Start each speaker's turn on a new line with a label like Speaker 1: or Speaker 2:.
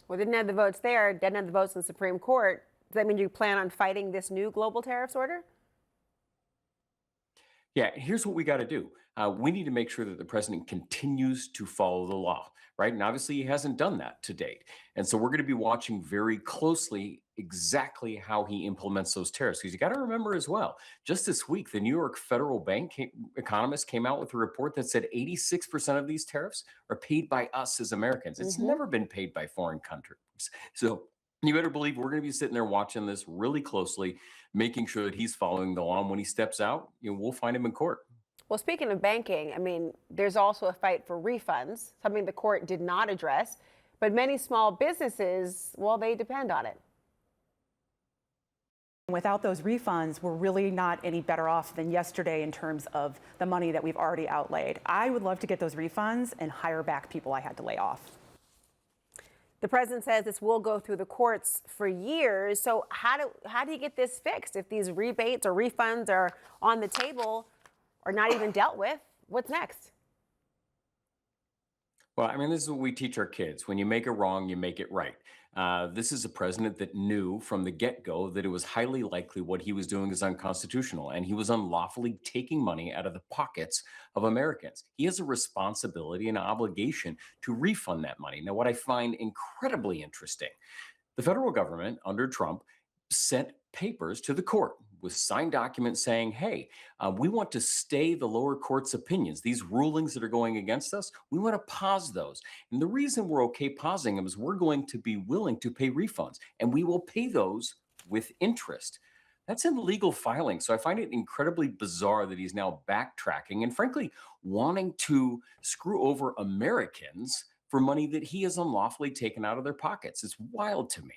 Speaker 1: Well, didn't have the votes there, didn't have the votes in the Supreme Court. Does that mean you plan on fighting this new global tariffs order?
Speaker 2: Yeah, here's what we got to do. We need to make sure that the president continues to follow the law, right? And obviously, he hasn't done that to date. And so we're going to be watching very closely exactly how he implements those tariffs. Because you got to remember as well, just this week, the New York Federal Bank economist came out with a report that said 86% of these tariffs are paid by us as Americans. It's
Speaker 1: Mm-hmm.
Speaker 2: never been paid by foreign countries. So you better believe we're going to be sitting there watching this really closely, making sure that he's following the law. And when he steps out, we'll find him in court.
Speaker 1: Well, speaking of banking, I mean, there's also a fight for refunds, something the court did not address, but many small businesses, well, they depend on it.
Speaker 3: Without those refunds, we're really not any better off than yesterday in terms of the money that we've already outlaid. I would love to get those refunds and hire back people I had to lay off.
Speaker 1: The president says this will go through the courts for years. So how do you get this fixed if these rebates or refunds are on the table or not even dealt with? What's next?
Speaker 2: Well, I mean, this is what we teach our kids. When you make it wrong, you make it right. This is a president that knew from the get go that it was highly likely what he was doing is unconstitutional, and he was unlawfully taking money out of the pockets of Americans. He has a responsibility and obligation to refund that money. Now, what I find incredibly interesting, the federal government under Trump sent papers to the court with signed documents saying, hey, we want to stay the lower court's opinions. These rulings that are going against us, we want to pause those. And the reason we're okay pausing them is we're going to be willing to pay refunds, and we will pay those with interest. That's in legal filing. So I find it incredibly bizarre that he's now backtracking and, frankly, wanting to screw over Americans for money that he has unlawfully taken out of their pockets. It's wild to me.